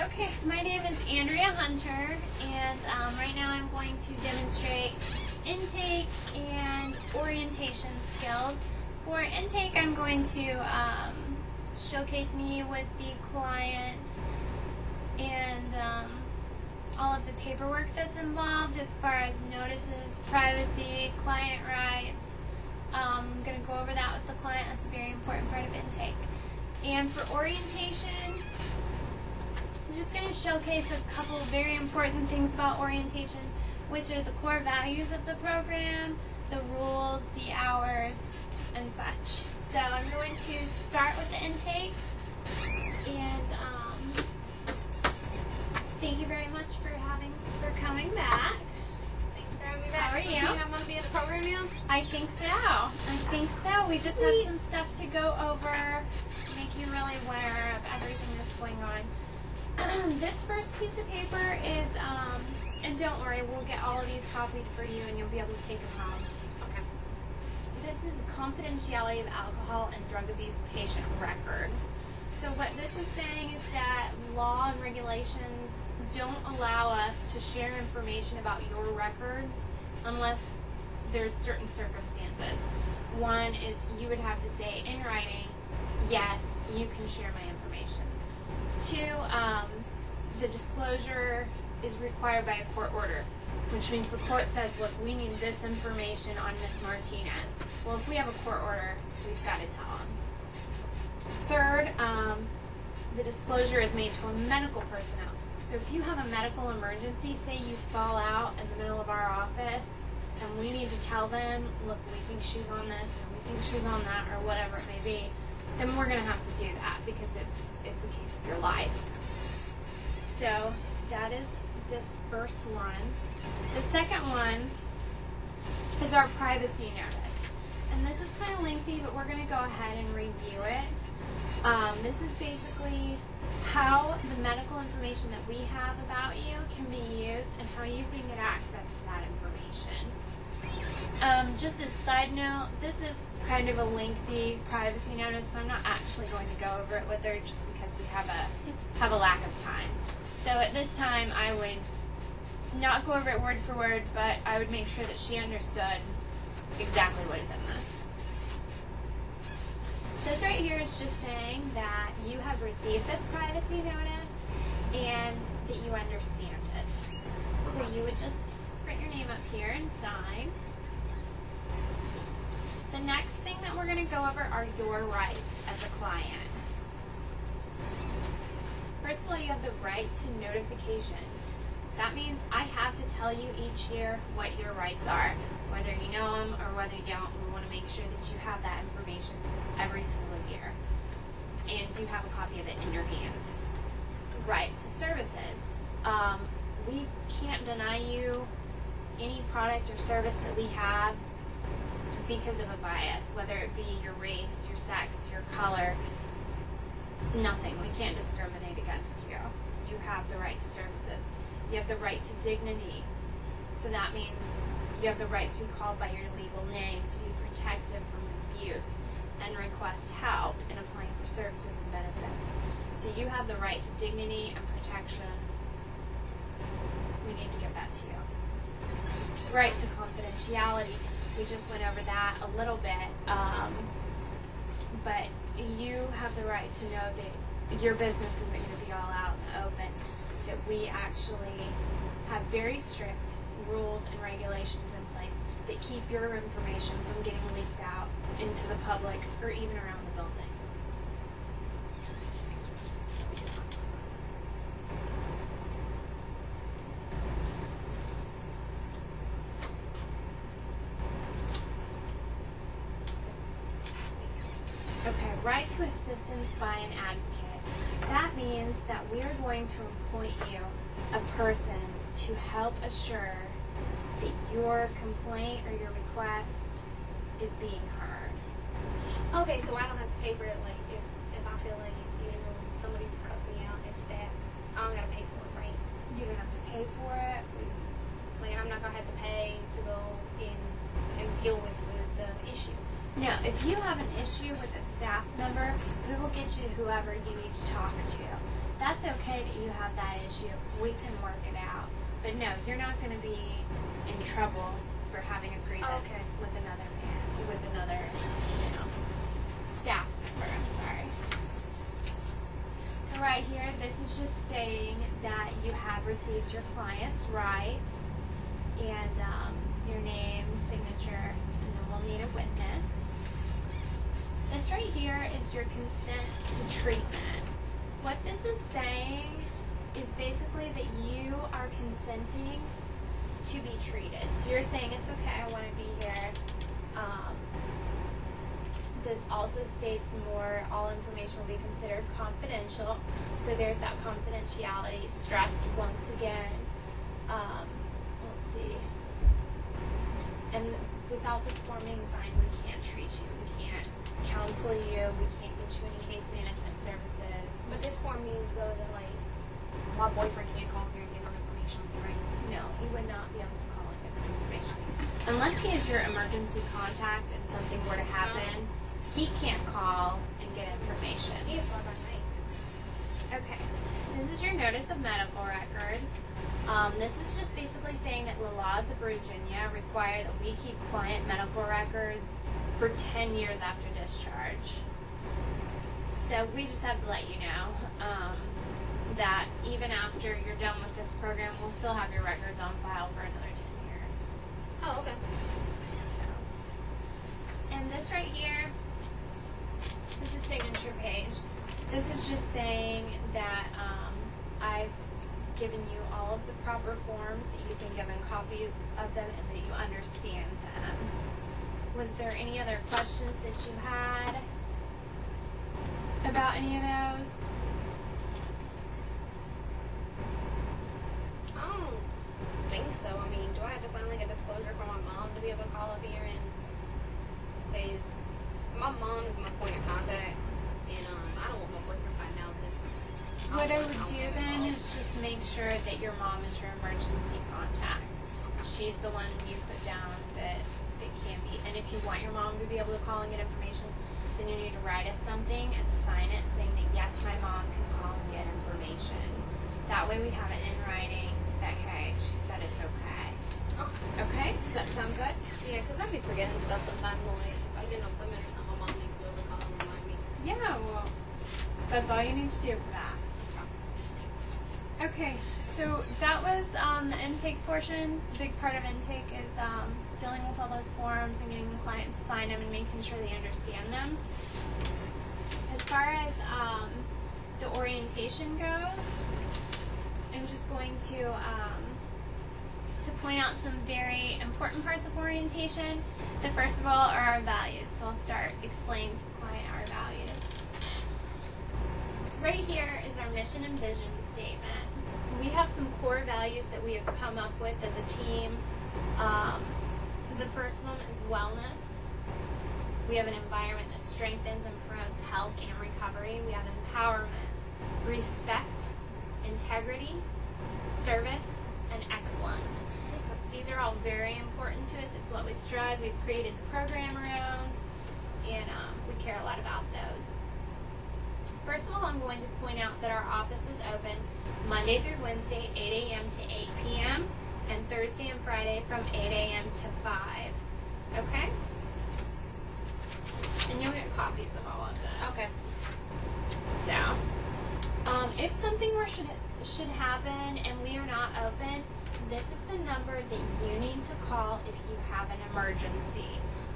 Okay, my name is Andrea Hunter, and right now I'm going to demonstrate intake and orientation skills. For intake, I'm going to showcase me with the client and all of the paperwork that's involved as far as notices, privacy, client rights. I'm going to go over that with the client. That's a very important part of intake. And for orientation, I'm just going to showcase a couple of very important things about orientation, which are the core values of the program, the rules, the hours, and such. So I'm going to start with the intake, and thank you very much for coming back. Thanks for having me back. How are Does you? this mean I'm going to be in the program now? I think so. I think so. We just have some stuff to go over, make you really aware of everything that's going on. This first piece of paper is, and don't worry, we'll get all of these copied for you and you'll be able to take them home. Okay. This is confidentiality of alcohol and drug abuse patient records. So what this is saying is that law and regulations don't allow us to share information about your records unless there's certain circumstances. One is you would have to say in writing, yes, you can share my information. Two, the disclosure is required by a court order, which means the court says, look, we need this information on Ms. Martinez. Well, if we have a court order, we've got to tell them. Third, the disclosure is made to a medical personnel. So if you have a medical emergency, say you fall out in the middle of our office, and we need to tell them, look, we think she's on this, or we think she's on that, or whatever it may be, then we're going to have to do that because it's a case of your life. So that is this first one. The second one is our privacy notice. And this is kind of lengthy, but we're going to go ahead and review it. This is basically how the medical information that we have about you can be used and how you can get access to that information. Just a side note, this is kind of a lengthy privacy notice, so I'm not actually going to go over it with her just because we have a lack of time. So at this time, I would not go over it word for word, but I would make sure that she understood exactly what is in this. This right here is just saying that you have received this privacy notice and that you understand it. So you would just print your name up here and sign. The next thing that we're going to go over are your rights as a client. First of all, you have the right to notification. That means I have to tell you each year what your rights are, whether you know them or whether you don't. We want to make sure that you have that information every single year. And you have a copy of it in your hand. Right to services. We can't deny you any product or service that we have because of a bias, whether it be your race, your sex, your color, nothing. We can't discriminate against you. You have the right to services. You have the right to dignity. So that means you have the right to be called by your legal name, to be protected from abuse, and request help in applying for services and benefits. So you have the right to dignity and protection. We need to give that to you. Right to confidentiality. We just went over that a little bit, but you have the right to know that your business isn't going to be all out in the open, that we actually have very strict rules and regulations in place that keep your information from getting leaked out into the public or even around the building. Okay, right to assistance by an advocate. That means that we are going to appoint you a person to help assure that your complaint or your request is being heard. Okay, so I don't have to pay for it, like, if I feel like, somebody just cussed me out as staff, I don't got to pay for it, right? You don't have to pay for it. Like, I'm not going to have to pay to go in and deal with the issue. No, if you have an issue with a staff member, we will get you whoever you need to talk to. That's okay that you have that issue. We can work it out. But no, you're not going to be in trouble for having a grievance with another man, with another, staff member. I'm sorry. So right here, this is just saying that you have received your client's rights and your name, signature, and then we'll need a witness. This right here is your consent to treatment. What this is saying is basically that you are consenting to be treated. So you're saying it's okay, I want to be here. This also states more, all information will be considered confidential. So there's that confidentiality stressed once again. Let's see. And without this form being signed, we can't treat you. We can't counsel you. We can't get you any case management services. But this form means though that like my boyfriend can't call here and get no information on me, right? No, he would not be able to call and get information. Unless he is your emergency contact and something were to happen, he can't call and get information. He can call by night. Okay. This is your notice of medical records. This is just basically saying that the laws of Virginia require that we keep client medical records for 10 years after discharge. So we just have to let you know that even after you're done with this program, we'll still have your records on file for another 10 years. Oh, okay. So, and this right here, this is signature page. This is just saying that I've given you all of the proper forms, that you've been given copies of them, and that you understand them. Was there any other questions that you had about any of those? I don't think so. I mean, do I have to sign like a disclosure for my mom to be able to call up here and because my mom is my point of contact, and I don't want my boyfriend finding out because what I would do then is just make sure that your mom is your emergency contact. She's the one you put down that can be. And if you want your mom to be able to call and get information, then you need to write us something and sign it saying that yes, my mom can call and get information. That way we have it in writing that, hey, she said it's okay. Okay. Okay? Does that sound good? Yeah, because I'd be forgetting stuff sometimes. Like, if I get an appointment or something, my mom needs to be able to call and remind me. Yeah, well, that's all you need to do for that. Okay, so that was the intake portion. A big part of intake is dealing with all those forms and getting the client to sign them and making sure they understand them. As far as the orientation goes, I'm just going to point out some very important parts of orientation. The first of all are our values. So I'll start explaining to the client our values. Right here is our mission and vision statement. We have some core values that we have come up with as a team. The first one is wellness. We have an environment that strengthens and promotes health and recovery. We have empowerment, respect, integrity, service, and excellence. These are all very important to us. It's what we strive. We've created the program around, and we care a lot about those. First of all, I'm going to point out that our office is open Monday through Wednesday, 8 a.m. to 8 p.m., and Thursday and Friday from 8 a.m. to 5. Okay? And you'll get copies of all of this. Okay. So, if something should happen and we are not open, this is the number that you need to call if you have an emergency.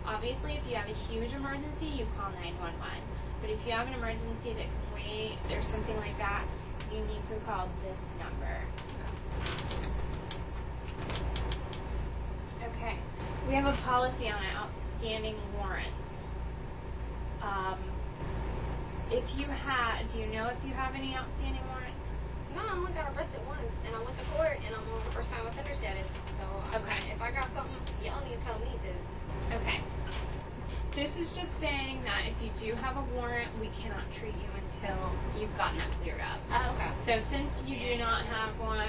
Obviously, if you have a huge emergency, you call 911. But if you have an emergency that can wait or something like that, you need to call this number. Okay. We have a policy on outstanding warrants. Do you know if you have any outstanding warrants? No, I only got arrested once, and I went to court, and I'm on first time offender status. So, Okay. If I got something, y'all need to tell me this. Okay. This is just saying that if you do have a warrant, we cannot treat you until you've gotten that cleared up. Oh, okay. So since you do not have one,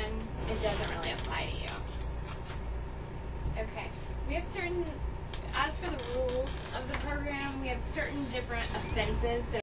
it doesn't really apply to you. Okay. We have certain as for the rules of the program, we have certain different offenses that